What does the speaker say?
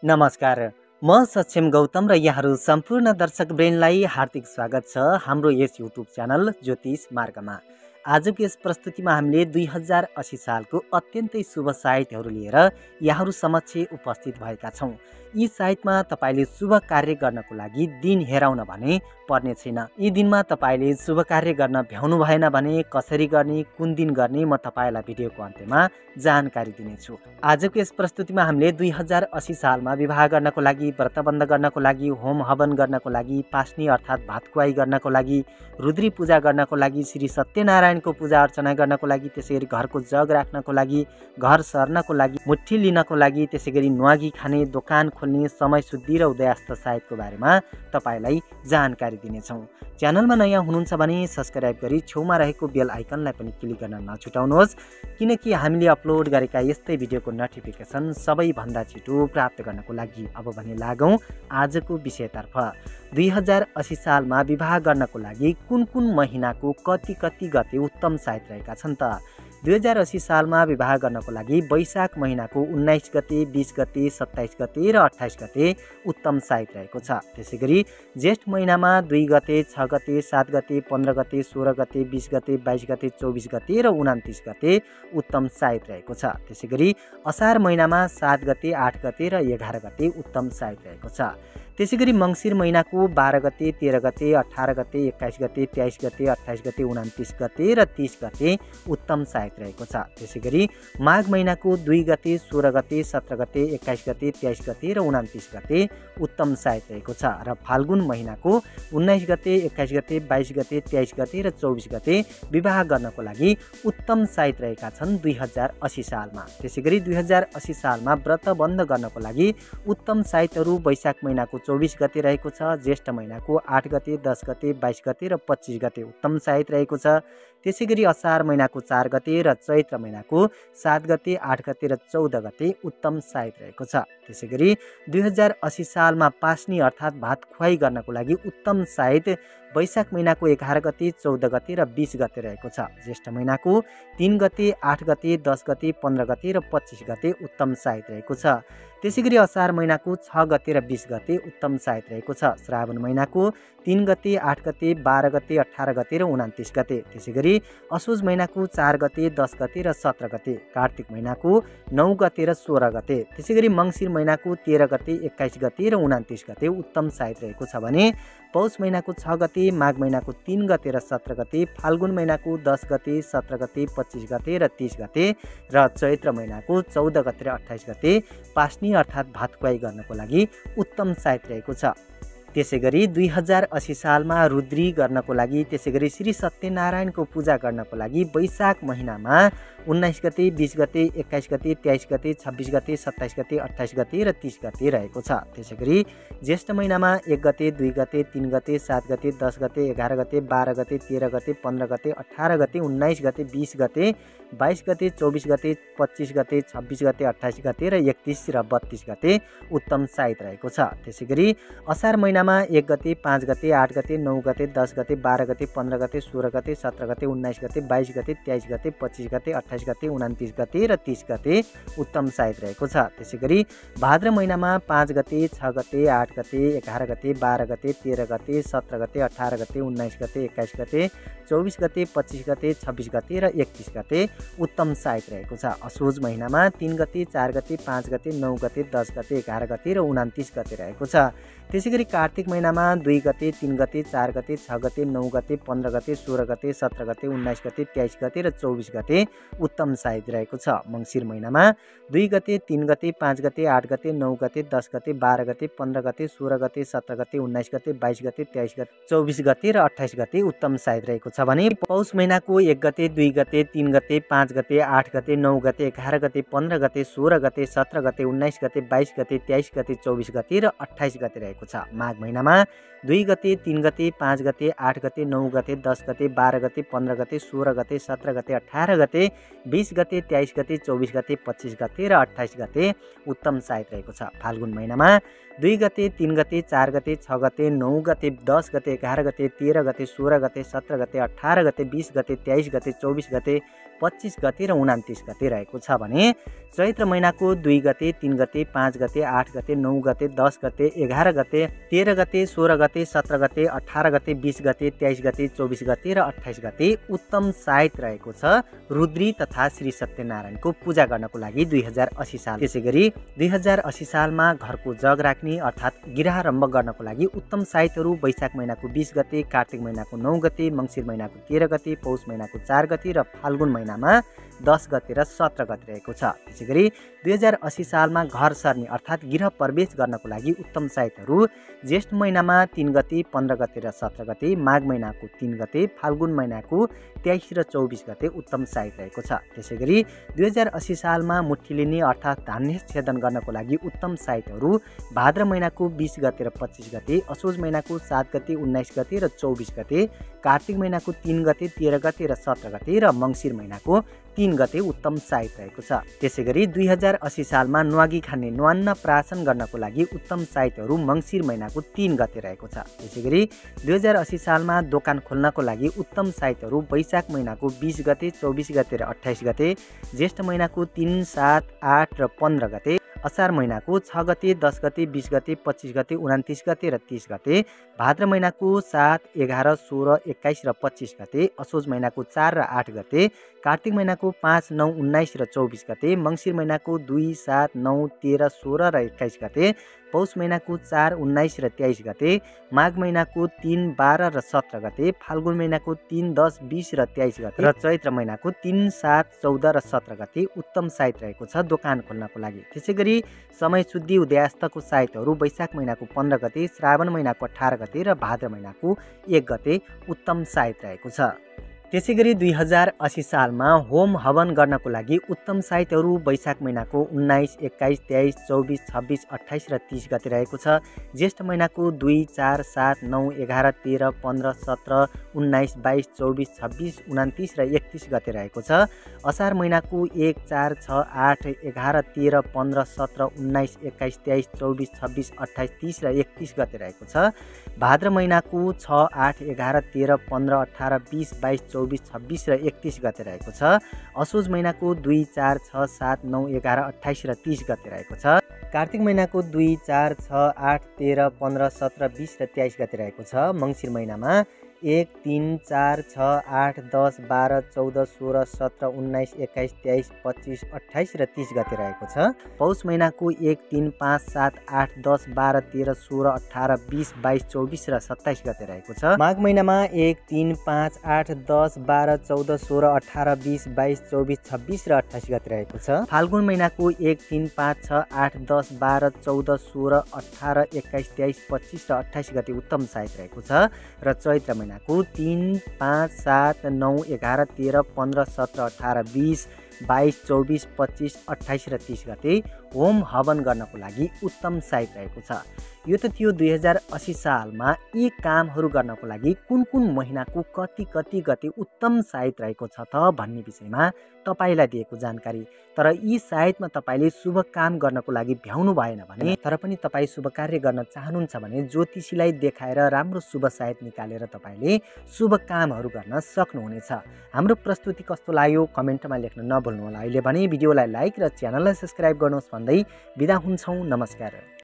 नमस्कार, म सक्षम गौतम र यहाँहरू सम्पूर्ण दर्शक ब्रेनलाई हार्दिक स्वागत छ हाम्रो यस युट्युब च्यानल ज्योतिष मार्गमा। आजको यस प्रस्तुतिमा हामीले 2080 सालको अत्यन्तै शुभ साइतहरू लिएर यहाँहरू समक्ष उपस्थित भएका छौँ। यी साइतमा तपाईँले शुभ कार्य गर्नको लागि दिन हेराउन भने पर्ने छैन। यी दिनमा तपाईँले शुभ कार्य गर्न भ्याउनु भएन भने कसरी गर्ने, कुन दिन गर्ने, म तपाईँलाई भिडियोको अन्त्यमा जानकारी दिनेछु। आजको यस प्रस्तुतिमा हामीले 2080 सालमा विवाह गर्नको लागि, व्रतबन्ध गर्नको लागि, होम हवन गर्नको लागि, पास्नी अर्थात् भात खुवाई गर्नको लागि, रुद्री पूजा गर्नको लागि, श्री सत्यनारायणको पूजा अर्चना गर्नको लागि, त्यसैगरी घरको जग राख्नको लागि, घर सर्नको लागि, मुट्ठी लिनको लागि, त्यसैगरी न्वागी खाने, दोकान खोल्ने, समय शुद्धि र उदयास्त साइतको बारेमा तपाईँलाई जानकारी दिनेछौँ। च्यानलमा नयाँ हुनुहुन्छ भने सब्सक्राइब गरी छेउमा रहेको बेल आइकनलाई पनि क्लिक गर्न नछुटाउनुहोस्, किनकि हामीले अपलोड गरेका यस्तै भिडियोको नोटिफिकेसन सबैभन्दा छिटो प्राप्त गर्नको लागि। अब भने लागौँ आजको विषयतर्फ। 2080 सालमा विवाह गर्नको लागि कुन कुन महिनाको कति गते उत्तम साइत रहेका छन् त? 2080 सालमा विवाह गर्नको लागि वैशाख महिनाको 19 गते, 20 गते, 27 गते र 28 गते उत्तम साइत रहेको छ। त्यसैगरी जेठ महिनामा 2 गते, 6 गते, 7 गते, 15 गते, 16 गते, 20 गते, 22 गते, 24 गते र 29 गते उत्तम साइत रहेको छ। त्यसैगरी असार महिनामा 7 गते, 8 गते र 11 गते उत्तम साइत रहेको छ। त्यसैगरी मङ्सिर महिनाको 12 गते, 13 गते, 18 गते, 21 गते, 23 गते, 28 गते, 29 गते र 30 गते उत्तम साइत रहेको छ। त्यसैगरी माघ महिनाको 2 गते, 16 गते, 17 गते, 21 गते, 23 गते र 29 गते उत्तम साइत रहेको छ। र फाल्गुन महिनाको 19 गते, 21 गते, 22 गते, 23 गते र 24 गते विवाह गर्नको लागि उत्तम साइत रहेका छन् 2080 सालमा। त्यसैगरी 2080 सालमा व्रतबन्ध गर्नको लागि उत्तम साइतहरू वैशाख महिनाको 24 गते रहेको छ, ज्येष्ठ महिनाको 8 गते, 10 गते, 22 गते र 25 गते उत्तम साइत रहेको छ। त्यसैगरी असार महिनाको 4 गते र चैत्र महिनाको 7 गते, 8 गते र 14 गते उत्तम साइत रहेको छ। त्यसैगरी 2080 सालमा पास्नी अर्थात् भात खुवाई गर्नको लागि उत्तम साइत वैशाख महिनाको 11 गते, 14 गते र 20 गते रहेको छ। ज्येष्ठ महिनाको 3 गते, 8 गते, 10 गते, 15 गते र 25 गते उत्तम साइत रहेको छ। त्यसैगरी असार महिनाको 6 गते र 20 गते उत्तम साइत रहेको छ। श्रावण महिनाको 3 गते, 8 गते, 12 गते, 18 गते र 29 गते। त्यसैगरी असोज महिनाको 4 गते, 10 गते र 17 गते। कार्तिक महिनाको 9 गते र 16 गते। त्यसैगरी मङ्सिर महिनाको 13 गते, 21 गते र 29 गते उत्तम साइत रहेको छ भने पौष महिनाको 6 गते, माघ महिनाको 3 गते र 17 गते, फाल्गुन महिनाको 10 गते, 17 गते, 25 गते र 30 गते र चैत्र महिनाको 14 गते र 28 गते पास्नी अर्थात् भात खुवाई गर्नको लागि उत्तम साइत रहेको छ। त्यसैगरी 2080 सालमा रुद्री गर्नको लागि, त्यसैगरी श्री सत्यनारायणको पूजा गर्नको लागि वैशाख महिनामा 19 गते, 20 गते, 21 गते, 23 गते, 26 गते, 27 गते, 28 गते र 30 गते रहेको छ। त्यसैगरी ज्येष्ठ महिनामा 1 गते, 2 गते, 3 गते, 7 गते, 10 गते, 11 गते, 12 गते, 13 गते, 15 गते, 18 गते, 19 गते, 20 गते, 22 गते, 24 गते, 25 गते, 26 गते, 28 गते र 31 र 32 गते उत्तम साइत रहेको छ। त्यसैगरी असार महिनामा 1 गते, 5 गते, 8 गते, 9 गते, 10 गते, 12 गते, 15 गते, 16 गते, 17 गते, 19 गते, 22 गते, 23 गते, 25 गते, 28 गते, 29 गते र 30 गते उत्तम साइत रहेको छ। त्यसैगरी भाद्र महिनामा 5 गते, 6 गते, 8 गते, 11 गते, 12 गते, 13 गते, 17 गते, 18 गते, 19 गते, 21 गते, 24 गते, 25 गते, 26 गते र 31 गते उत्तम साइत रहेको छ। असोज महिनामा 3 गते, 4 गते, 5 गते, 9 गते, 10 गते, 11 गते र 29 गते रहेको छ। त्यसैगरी कार्तिक महिनामा 2 गते, 3 गते, 4 गते, 6 गते, 9 गते, 15 गते, 16 गते, 17 गते, 19 गते, 23 गते र 24 गते उत्तम साइत रहेको छ। मङ्सिर महिनामा 2 गते, 3 गते, 5 गते, 8 गते, 9 गते, 10 गते, 12 गते, 15 गते, 16 गते, 17 गते, 19 गते, 22 गते, 23 गते, 24 गते र 28 गते उत्तम साइत रहेको छ भने पौष महिनाको 1 गते, 2 गते, 3 गते, 5 गते, 8 गते, 9 गते, 11 गते, 15 गते, 16 गते, 17 गते, 19 गते, 22 गते, 23 गते, 24 गते र 28 गते रहेको छ। माघ महिनामा 2 गते, 3 गते, 5 गते, 8 गते, 9 गते, 10 गते, 12 गते, 15 गते, 16 गते, 17 गते, 18 गते, 20 गते, 23 गते, 24 गते, 25 गते र 28 गते उत्तम साइत रहेको छ। फाल्गुन महिनामा 2 गते, 3 गते, 4 गते, 6 गते, 9 गते, 10 गते, 11 गते, 13 गते, 16 गते, 17 गते, 18 गते, 20 गते, 23 गते, 24 गते, 25 गते र 29 गते रहेको छ भने चैत्र महिनाको 2 गते, 3 गते, 5 गते, 8 गते, 9 गते, 10 गते, 11 गते, 13 गते, 16 गते, 17 गते, 18 गते, 20 गते, 23 गते, 24 गते र 28 गते उत्तम साइत रहेको छ रुद्री तथा श्री सत्यनारायणको पूजा गर्नको लागि 2080 साल। त्यसैगरी 2080 सालमा घरको जग राख्ने अर्थात् गिरहारम्भ गर्नको लागि उत्तम साइतहरू वैशाख महिनाको 20 गते, कार्तिक महिनाको 9 गते, मङ्सिर महिनाको 13 गते, पौष महिनाको 4 गते र फाल्गुन महिनामा 10 गते र 17 गते रहेको छ। त्यसैगरी 2080 सालमा घर सर्ने अर्थात् गृह प्रवेश गर्नको लागि उत्तम साइतहरू ज्येष्ठ महिनामा 3 गते, 15 गते र 17 गते, माघ महिनाको 3 गते, फाल्गुन महिनाको 23 र 24 गते उत्तम साइत रहेको छ। त्यसैगरी 2080 सालमा मुठी लिने अर्थात् धान्य छेदन गर्नको लागि उत्तम साइतहरू भाद्र महिनाको 20 गते र 25 गते, असोज महिनाको 7 गते, 19 गते र 24 गते, कार्तिक महिनाको 3 गते, 13 गते र 17 गते र मङ्सिर महिनाको 3 गते उत्तम साइत रहेको छ। त्यसैगरी 2080 सालमा न्वागी खाने न्वान्न प्राशन गर्नको लागि उत्तम साइतहरू मङ्सिर महिनाको 3 गते रहेको छ। त्यसैगरी 2080 सालमा दोकान खोल्नको लागि उत्तम साइतहरू वैशाख महिनाको 20 गते, 24 गते र 28 गते, ज्येष्ठ महिनाको 3, 7, 8 र 15 गते, असार महिनाको 6 गते, 10 गते, 20 गते, 25 गते, 29 गते र 30 गते, भाद्र महिनाको 7, 11, 16, 21 र 25 गते, असोज महिनाको 4 र 8 गते, कार्तिक महिनाको 5, 9, 19 र 24 गते, मङ्सिर महिनाको 2, 7, 9, 13, 16 र 21 गते, पौष महिनाको 4, 19 र 23 गते, माघ महिनाको 3, 12 र 17 गते, फाल्गुन महिनाको 3, 10, 20 र 23 गते र चैत्र महिनाको 3, 7, 14 र 17 गते उत्तम साइत रहेको छ दोकान खोल्नको लागि। त्यसैगरी समय शुद्धि उदयास्तको साइतहरू वैशाख महिनाको 15 गते, श्रावण महिनाको 18 गते र भाद्र महिनाको 1 गते उत्तम साइत रहेको छ। त्यसैगरी 2080 सालमा होम हवन गर्नको लागि उत्तम साइतहरू वैशाख महिनाको 19, 21, 23, 24, 26, 28 र 30 गते रहेको छ। ज्येष्ठ महिनाको 2, 4, 7, 9, 11, 13, 15, 17, 19, 22, 24, 26, 29 र 31 गते रहेको छ। असार महिनाको 1, 4, 6, 8, 11, 13, 15, 17, 19, 21, 23, 24, 26, 28, 30 र 31 गते रहेको छ। भाद्र महिनाको 6, 8, 11, 13, 15, 18, 20, 22, 24, 26 र 31 गते रहेको छ। असोज महिनाको 2, 4, 6, 7, 9, 11, 28 र 30 गते रहेको छ। कार्तिक महिनाको 2, 4, 6, 8, 13, 15, 17, 20 र 23 गते रहेको छ। मङ्सिर महिनामा 1, 3, 4, 6, 8, 10, 12, 14, 16, 17, 19, 21, 23, 25, 28 र 30 गते रहेको छ। पौष महिनाको 1, 3, 5, 7, 8, 10, 12, 13, 16, 18, 20, 22, 24 र 27 गते रहेको छ। माघ महिनामा 1, 3, 5, 8, 10, 12, 14, 16, 18, 20, 22, 24, 26 र 28 गते रहेको छ। फाल्गुन महिनाको 1, 3, 5, 6, 8, 10, 12, 14, 16, 18, 21, 23, 25 र 28 गते उत्तम साइत रहेको छ र चैत्र महिनाको 3, 5, 7, 9, 11, 13, 15, 17, 18, 20, 22, 24, 25, 28 र 30 गते होम हवन गर्नको लागि उत्तम साइत रहेको छ। यो त थियो 2080 सालमा यी कामहरू गर्नको लागि कुन कुन महिनाको कति कति गते उत्तम साइत रहेको छ त भन्ने विषयमा तपाईँलाई दिएको जानकारी। तर यी साइतमा तपाईँले शुभ काम गर्नको लागि भ्याउनु भएन भने, तर पनि तपाईँ शुभ कार्य गर्न चाहनुहुन्छ भने ज्योतिषीलाई देखाएर राम्रो शुभ साइत निकालेर तपाईँले शुभ कामहरू गर्न सक्नुहुनेछ। हाम्रो प्रस्तुति कस्तो लाग्यो कमेन्टमा लेख्न नभुल्नुहोला। अहिले भने भिडियोलाई लाइक र च्यानललाई सब्स्क्राइब गर्नुहोस् भन्दै बिदा हुन्छौँ। नमस्कार।